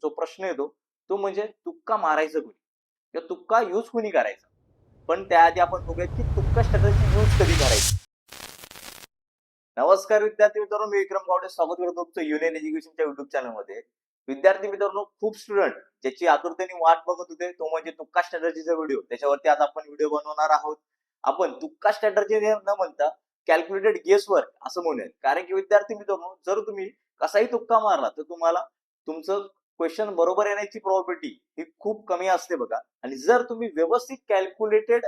जो प्रश्न येतो तो म्हणजे तुक्का मारायचं कोणी किंवा तुक्का यूज कोणी करायचा. पण त्याआधी आपण बघूयात की तुक्का स्ट्रॅटर्जी यूज कधी करायची. नमस्कार विद्यार्थी मित्रांनो, मी विक्रम गावडे स्वागत करतो तुमचं युनियन एज्युकेशनच्या युट्यूब चॅनलमध्ये. विद्यार्थी मित्रांनो, खूप स्टुडंट ज्याची आतुरतेने वाट बघत होते तो म्हणजे तुक्का स्ट्रॅटर्जीचा व्हिडिओ. त्याच्यावरती आज आपण व्हिडिओ बनवणार आहोत. आपण तुक्का स्ट्रॅटर्जी न म्हणता कॅल्क्युलेटेड गेस वर्क असं म्हणूयात. कारण की विद्यार्थी मित्रांनो, जर तुम्ही कसाही तुक्का मारला तर तुम्हाला तुमचं क्वेश्चन बरोबर येण्याची प्रोबॅबिलिटी ही खूप कमी असते बघा. आणि जर तुम्ही व्यवस्थित कॅल्क्युलेटेड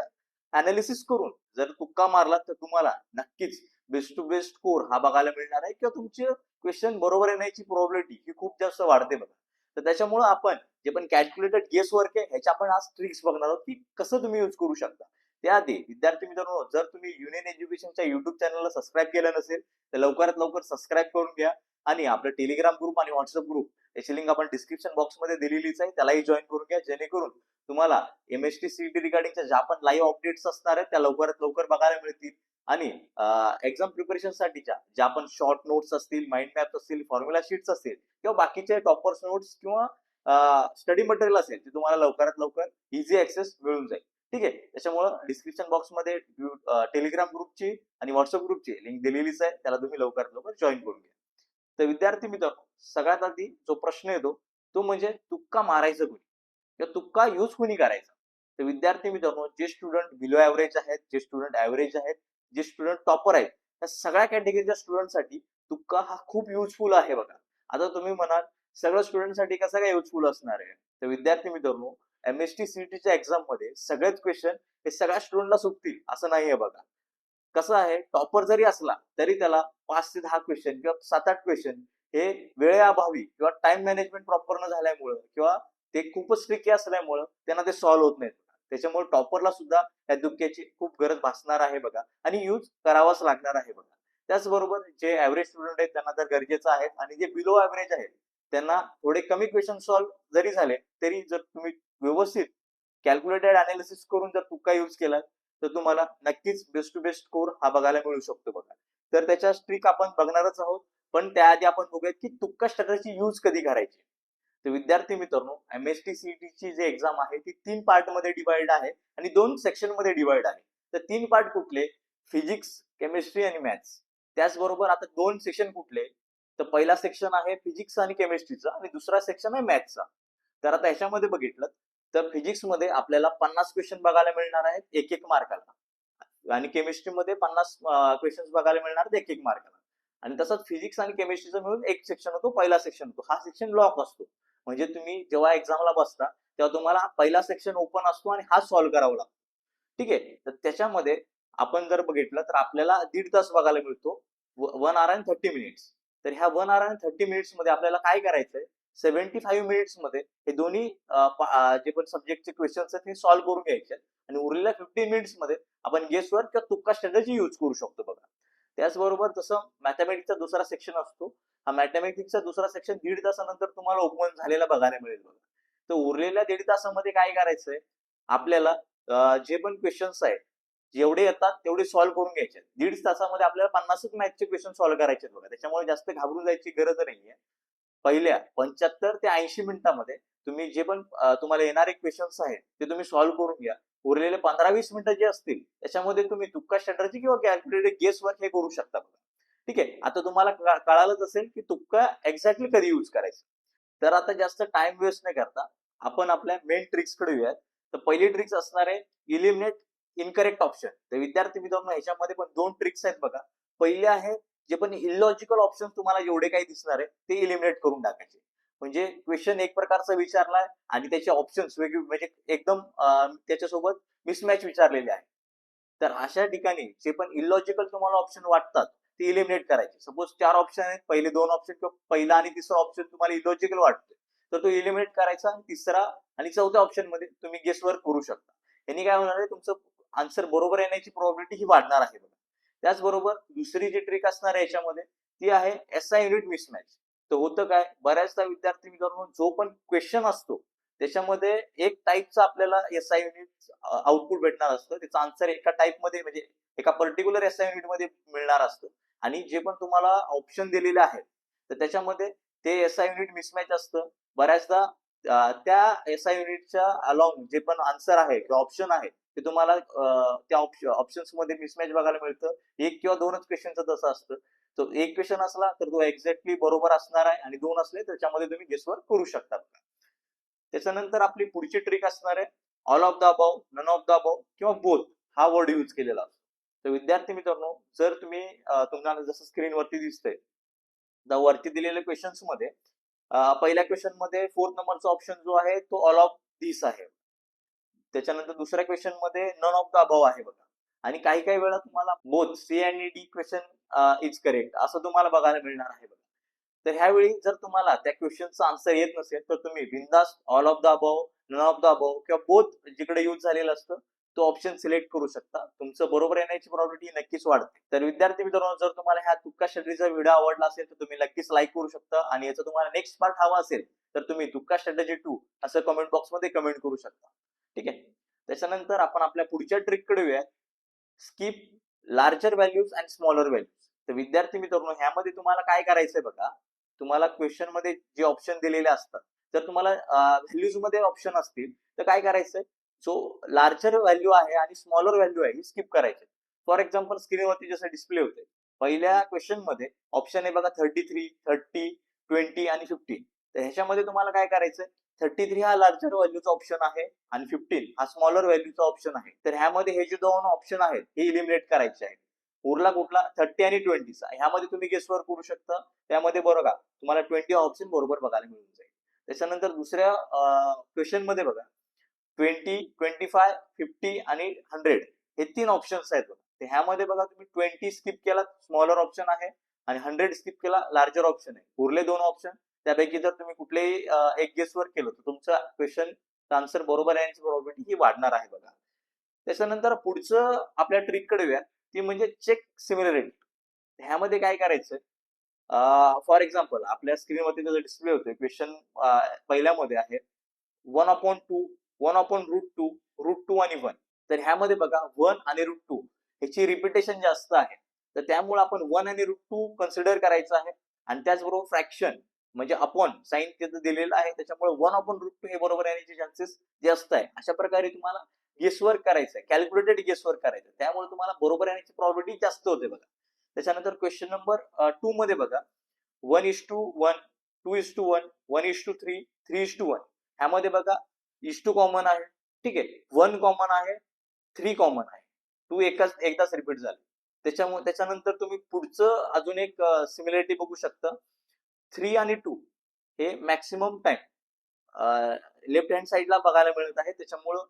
अनालिसिस करून जर तुक्का मारला तर तुम्हाला नक्कीच बेस्ट टू बेस्ट स्कोर हा बघायला मिळणार आहे किंवा तुमचे क्वेश्चन बरोबर येण्याची प्रोबॅबिलिटी ही खूप जास्त वाढते बघा. तर त्याच्यामुळे आपण जे पण कॅल्क्युलेटेड गेस वर्क आहे ह्याच्या आपण आज ट्रिक्स बघणार आहोत की कसं तुम्ही यूज करू शकता. त्याआधी विद्यार्थी मित्रांनो, जर तुम्ही युनियन एज्युकेशनच्या युट्यूब चॅनलला सबस्क्राईब केलं नसेल तर लवकरात लवकर सबस्क्राईब करून घ्या. आणि आपलं टेलिग्राम ग्रुप आणि व्हॉट्सअप ग्रुप याची लिंक आपण डिस्क्रिप्शन बॉक्समध्ये दिलेलीच आहे, त्यालाही जॉईन करून घ्या, जेणेकरून तुम्हाला एमएसटी सीईटी रिगार्डिंगच्या ज्या पण लाईव्ह अपडेट्स असणार आहेत त्या लवकरात लवकर बघायला मिळतील. आणि एक्झाम प्रिपरेशन साठीच्या ज्या पण शॉर्ट नोट्स असतील, माइंड मॅप्स असतील, फॉर्म्युला शीट्स असतील किंवा बाकीचे टॉपर्स नोट्स किंवा स्टडी मटेरियल असेल ते तुम्हाला लवकरात लवकर इझी ऍक्सेस मिळून जाईल. ठीक आहे, त्याच्यामुळे डिस्क्रिप्शन बॉक्समध्ये टेलिग्राम ग्रुपची आणि व्हॉट्सअप ग्रुपची लिंक दिलेलीच आहे, त्याला तुम्ही लवकरात लवकर जॉईन करून घ्या. तर विद्यार्थी मित्रांनो, सगळ्यात आधी जो प्रश्न येतो तो म्हणजे तुक्का मारायचं कोणी किंवा तुक्का यूज कोणी करायचा. तर विद्यार्थी मित्रांनो, जे स्टुडंट बिलो ऍव्हरेज आहेत, जे स्टुडंट ऍव्हरेज आहेत, जे स्टुडंट टॉपर आहेत, त्या सगळ्या कॅटेगरीच्या स्टुडंटसाठी तुक्का हा खूप युजफुल आहे बघा. आता तुम्ही म्हणाल सगळ्या स्टुडंटसाठी कसा काय युजफुल असणार आहे. तर विद्यार्थी मित्रांनो, एमएसटी सीईटीच्या एक्झाम मध्ये सगळेच क्वेश्चन हे सगळ्या स्टुडंटला सुटतील असं नाहीये बघा. कसं आहे, टॉपर जरी असला तरी त्याला 5 ते 10 क्वेश्चन किंवा 7-8 क्वेश्चन हे वेळेअभावी किंवा टाइम मॅनेजमेंट प्रॉपर न झाल्यामुळं किंवा ते खूपच ट्रिकी असल्यामुळं त्यांना ते सॉल्व्ह होत नाहीत. त्याच्यामुळे टॉपरला सुद्धा या दुःख्याची खूप गरज भासणार आहे बघा आणि यूज करावाच लागणार आहे बघा. त्याचबरोबर जे ऍव्हरेज स्टुडंट आहेत त्यांना तर गरजेचं आहे आणि जे बिलो ऍव्हरेज आहेत त्यांना थोडे कमी क्वेश्चन सॉल्व्ह जरी झाले तरी जर तुम्ही व्यवस्थित कॅल्क्युलेटेड अनालिसिस करून जर तुक्का यूज केला तर तुम्हाला नक्कीच बेस्ट टू बेस्ट स्कोर हा बघायला मिळू शकतो बघा. तर त्याच्या ट्रिक आपण बघणारच आहोत. पण त्याआधी आपण बघूयात की तुक्का स्ट्रॅटर्जी यूज कधी करायची. तर विद्यार्थी मित्रांनो, एमएसटी सीईटीची जी एक्झाम आहे ती 3 पार्ट मध्ये डिवाइड आहे आणि 2 सेक्शन मध्ये डिवाइड आहे. तर 3 पार्ट कुठले? फिजिक्स, केमिस्ट्री आणि मॅथ्स. त्याचबरोबर आता 2 सेक्शन कुठले? तर पहिला सेक्शन आहे फिजिक्स आणि केमिस्ट्रीचा आणि दुसरा सेक्शन आहे मॅथ्सचा. तर आता ह्याच्यामध्ये बघितलं तर फिजिक्स मध्ये आपल्याला 50 क्वेश्चन बघायला मिळणार आहेत एक मार्काला आणि केमिस्ट्रीमध्ये 50 क्वेश्चन बघायला मिळणार आहेत एक मार्काला. आणि तसंच फिजिक्स आणि केमिस्ट्रीचा मिळून एक सेक्शन होतो, पहिला सेक्शन होतो. हा सेक्शन लॉक असतो. म्हणजे तुम्ही जेव्हा एक्झामला बसता तेव्हा तुम्हाला पहिला सेक्शन ओपन असतो आणि हा सॉल्व्ह करावा लागतो. ठीक आहे, तर त्याच्यामध्ये आपण जर बघितलं तर आपल्याला 1.5 तास बघायला मिळतो, 1 hour and 30 minutes. तर ह्या 1 hour and 30 minutes मध्ये आपल्याला काय करायचंय, 75 मिनिट्स मध्ये हे दोन्ही जे पण सब्जेक्टचे क्वेश्चन्स आहेत ते सॉल्व्ह करून घ्यायचे आणि उरलेल्या 15 मिनिट्स मध्ये आपण गेस वर्क किंवा तुक्का स्ट्रॅटर्जी यूज करू शकतो बघा. त्याचबरोबर तसं मॅथमॅटिक्सचा दुसरा सेक्शन असतो. हा मॅथमॅटिक्सचा दुसरा सेक्शन 1.5 तासानंतर तुम्हाला ओपन झालेला बघायला मिळेल बघा. तर उरलेल्या 1.5 तासामध्ये काय करायचंय, आपल्याला जे पण क्वेश्चन्स आहेत जेवढे येतात तेवढे सॉल्व्ह करून घ्यायचे. 1.5 तासामध्ये आपल्याला 50च मॅथचे क्वेश्चन सॉल्व्ह करायचे बघा. त्याच्यामुळे जास्त घाबरून जायची गरज नाहीये. पहिल्या 75 ते 80 मिनिटांमध्ये तुम्ही जे पण तुम्हाला येणारे क्वेश्चन्स आहेत ते तुम्ही सॉल्व्ह करून घ्या. उरलेले 15-20 मिनिटं जे असतील त्याच्यामध्ये तुम्ही तुक्का स्ट्रॅटर्जी किंवा कॅल्क्युलेटेड गेस वर्क हे करू शकता बघा. ठीक आहे, आता तुम्हाला कळालंच असेल की तुक्का एक्झॅक्टली कधी यूज करायचं. तर आता जास्त टाइम वेस्ट नाही करता आपण आपल्या मेन ट्रिक्स कडे येऊयात. तर पहिली ट्रिक्स असणार आहे इलिमिनेट इनकरेक्ट ऑप्शन. तर विद्यार्थी मित्रांनो, ह्याच्यामध्ये पण 2 ट्रिक्स आहेत बघा. पहिले आहे जे पण इलॉजिकल ऑप्शन तुम्हाला जेवढे काही दिसणार आहे ते इलिमिनेट करून टाकायचे. म्हणजे क्वेश्चन एक प्रकारचा विचारलाय आणि त्याचे ऑप्शन्स वेगळे म्हणजे एकदम त्याच्यासोबत मिसमॅच विचारलेले आहे. तर अशा ठिकाणी जे पण इलॉजिकल तुम्हाला ऑप्शन वाटतात ते इलिमिनेट करायचे. सपोज 4 ऑप्शन आहेत, पहिले 2 ऑप्शन किंवा पहिला आणि तिसरा ऑप्शन तुम्हाला इलॉजिकल वाटतोय तर तो इलिमिनेट करायचा आणि तिसरा आणि चौथ्या ऑप्शन मध्ये तुम्ही गेस वर्क करू शकता. यांनी काय होणार आहे, तुमचं आन्सर बरोबर येण्याची प्रोबॅबिलिटी ही वाढणार आहे. त्याचबरोबर दुसरी जी ट्रिक असणार आहे याच्यामध्ये ती आहे एसआय युनिट मिसमॅच. तर होतं काय, बऱ्याचदा विद्यार्थी मित्रांनो जो पण क्वेश्चन असतो त्याच्यामध्ये एक टाईपचा आपल्याला एसआय युनिट आउटपुट भेटणार असतं. त्याचा आन्सर एका टाईप मध्ये म्हणजे एका पर्टिक्युलर एसआय युनिट मध्ये मिळणार असतं आणि जे पण तुम्हाला ऑप्शन दिलेले आहेत तर त्याच्यामध्ये ते SI युनिट मिसमॅच असतं. बऱ्याचदा त्या SI युनिटच्या अलॉंग जे पण आन्सर आहे किंवा ऑप्शन आहे ते तुम्हाला त्या ऑप्शन्स मध्ये मिसमॅच बघायला मिळतं. एक किंवा दोनच क्वेश्चनचं तसं असतं. तो एक क्वेश्चन असला तर तो एक्झॅक्टली बरोबर असणार आहे आणि दोन असले तर त्याच्यामध्ये तुम्ही गेसवर्क करू शकता. त्याच्यानंतर आपली पुढची ट्रिक असणार आहे all of the above, none of the above किंवा बोथ हा वर्ड यूज केलेला असतो. तर विद्यार्थी मित्रांनो, जर तुम्ही तुम्हाला जसं स्क्रीनवरती दिसतंय वरती दिलेल्या क्वेश्चन्स मध्ये पहिल्या क्वेश्चन मध्ये 4th नंबरचा ऑप्शन जो आहे तो ऑल ऑफ दिस आहे. त्याच्यानंतर दुसऱ्या क्वेश्चन मध्ये नन ऑफ द अबाव आहे बघा. आणि काही काही वेळा तुम्हाला बोथ सी आणि डी क्वेश्चन इज करेक्ट असं तुम्हाला बघायला मिळणार आहे बघा. तर ह्यावेळी जर तुम्हाला त्या क्वेश्चनचा आन्सर येत नसेल तर तुम्ही बिंदास all of the above, none of the above किंवा बोथ जिकडे यूज झालेलं असतं तो ऑप्शन सिलेक्ट करू शकता. तुमचं बरोबर येण्याची प्रोबॅबिलिटी नक्कीच वाढते. तर विद्यार्थी मित्रांनो, जर तुम्हाला ह्या तुक्का स्ट्रॅटेजीचा व्हिडिओ आवडला असेल तर तुम्ही नक्कीच लाईक करू शकता आणि याचा तुम्हाला नेक्स्ट पार्ट हवा असेल तर तुम्ही तुक्का स्ट्रॅटेजी 2 असं कमेंट बॉक्स मध्ये कमेंट करू शकता. ठीक आहे. त्याच्यानंतर आपण आपल्या पुढच्या ट्रिक कडे येऊया. Skip larger values and smaller values. तर विद्यार्थी मित्रांनो, ह्यामध्ये तुम्हाला काय करायचंय बघा. तुम्हाला क्वेश्चन मध्ये जे ऑप्शन दिलेले असतात तर तुम्हाला व्हॅल्यूज मध्ये ऑप्शन असतील तर काय करायचंय, जो लार्जर व्हॅल्यू आहे आणि स्मॉलर व्हॅल्यू आहे ही स्किप करायची. फॉर एक्झाम्पल स्क्रीनवरती जसं डिस्प्ले होते पहिल्या क्वेश्चन मध्ये ऑप्शन आहे बघा 33, 30, 20 आणि 15. तर ह्याच्यामध्ये तुम्हाला काय करायचंय, 33 हा लार्जर व्हॅल्यूचा ऑप्शन आहे आणि 15 हा स्मॉलर व्हॅल्यूचा ऑप्शन आहे. तर ह्यामध्ये हे जे दोन ऑप्शन आहेत हे इलिमिनेट करायचे आहेत. उरला कुठला 30 आणि 20 ह्यामध्ये तुम्ही गेसवर करू शकता. त्यामध्ये बघा तुम्हाला 20 ऑप्शन बरोबर बघायला मिळून जाईल. त्याच्यानंतर दुसऱ्या क्वेश्चन मध्ये बघा 20, 25, 50 आणि 100 हे 3 ऑप्शन्स आहेत. तर ह्यामध्ये बघा तुम्ही 20 स्किप केला स्मॉलर ऑप्शन आहे आणि 100 स्किप केला लार्जर ऑप्शन आहे. उरले दोन ऑप्शन त्यापैकी जर तुम्ही कुठलेही एक गेसवर केलं तर तुमचा क्वेश्चन आन्सर बरोबर येण्याची प्रोबॅबिलिटी ही वाढणार आहे बघा. त्याच्यानंतर पुढचं आपल्या ट्रिक कडे येऊया, ती म्हणजे चेक सिमिलरिटी. ह्यामध्ये काय करायचं, फॉर एक्झाम्पल आपल्या स्क्रीनवरती जो डिस्प्ले होतोय क्वेश्चन पहिल्यामध्ये आहे 1/2, 1/√2, √2 आणि 1. तर ह्यामध्ये बघा 1 आणि √2 ह्याची रिपिटेशन जास्त आहे. तर त्यामुळे आपण 1 आणि √2 कन्सिडर करायचं आहे आणि त्याचबरोबर फ्रॅक्शन म्हणजे अपॉन साइन तिथं दिलेलं आहे त्याच्यामुळे 1/√2 हे बरोबर येण्याचे चान्सेस जास्त आहे. अशा प्रकारे तुम्हाला गेसवर्क करायचं आहे, कॅल्क्युलेटेड गेसवर्क करायचं. त्यामुळे तुम्हाला बरोबर येण्याची प्रोबॅबिलिटी जास्त होते बघा. त्याच्यानंतर क्वेश्चन नंबर 2 मध्ये बघा 1:1, 2:1, 1:3, 3:1. ह्यामध्ये बघा इज2 कॉमन आहे. ठीक आहे. 1 कॉमन आहे, 3 कॉमन आहे. 2 एकदाच रिपीट झाले. त्याच्यामुळे त्याच्यानंतर तुम्ही पुढचं अजून एक सिमिलरिटी बघू शकता. 3 आणि 2 हे मॅक्सिमम टाइम लेफ्ट हँड साइडला बघायला मिळत आहे. त्याच्यामुळं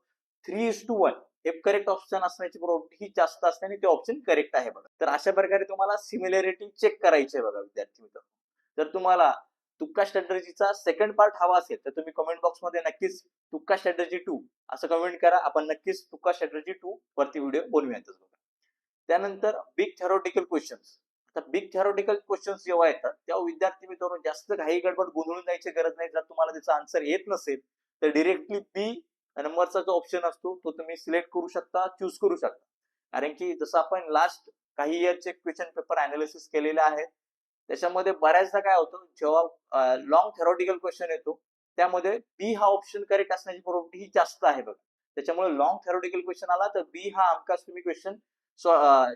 3:1 हे करेक्ट ऑप्शन असण्याची प्रोबॅबिलिटी ही जास्त असते आणि ते ऑप्शन करेक्ट आहे बघा. तर अशा प्रकारे तुम्हाला सिमिलरिटी चेक करायची आहे बघा विद्यार्थी मित्रांनो. जर तुम्हाला तुक्का स्ट्रॅटेजीचा सेकंड पार्ट हवा असेल तर तुम्ही कमेंट बॉक्स मध्ये नक्कीच तुक्का स्ट्रॅटेजी 2 असं कमेंट करा. आपण नक्कीच तुक्का स्ट्रॅटेजी 2 वरती व्हिडिओ बनवूयातच बघा. त्यानंतर बिग थेरॉटिकल क्वेश्चन्स. आता बिग थेरॉटिकल क्वेश्चन्स जेव्हा येतात तेव्हा विद्यार्थी मित्रांनो जास्त घाई गडबड गोंधळून जायची गरज नाही. जर तुम्हाला त्याचा आन्सर येत नसेल तर डिरेक्टली बी नंबरचा जो ऑप्शन असतो तो तुम्ही सिलेक्ट करू शकता, चूज करू शकता. कारण की जसं आपण लास्ट काही इयरचे क्वेश्चन पेपर अनालिसिस केलेले आहेत त्याच्यामध्ये बऱ्याचदा काय होतं, जेव्हा लॉंग थेरॉटिकल क्वेश्चन येतो त्यामध्ये बी हा ऑप्शन करेक्ट असण्याची प्रोबॅबिलिटी ही जास्त आहे बघा. त्याच्यामुळे लॉंग थेरॉटिकल क्वेश्चन आला तर बी हा हमखास तुम्ही क्वेश्चन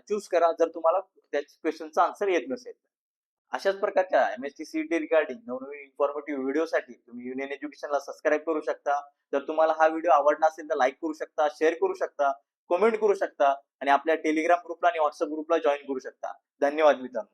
चूज करा जर तुम्हाला त्या क्वेश्चनचा आन्सर येत नसेल. अशाच प्रकारच्या MSc CET रिगार्डिंग नवनवीन इन्फॉर्मेटिव्ह व्हिडिओसाठी तुम्ही युनियन एज्युकेशनला सबस्क्राईब करू शकता. जर तुम्हाला हा व्हिडिओ आवडला असेल तर लाईक करू शकता, शेअर करू शकता, कमेंट करू शकता आणि आपल्या टेलिग्राम ग्रुपला आणि व्हॉट्सअप ग्रुपला जॉईन करू शकता. धन्यवाद मित्रांनो.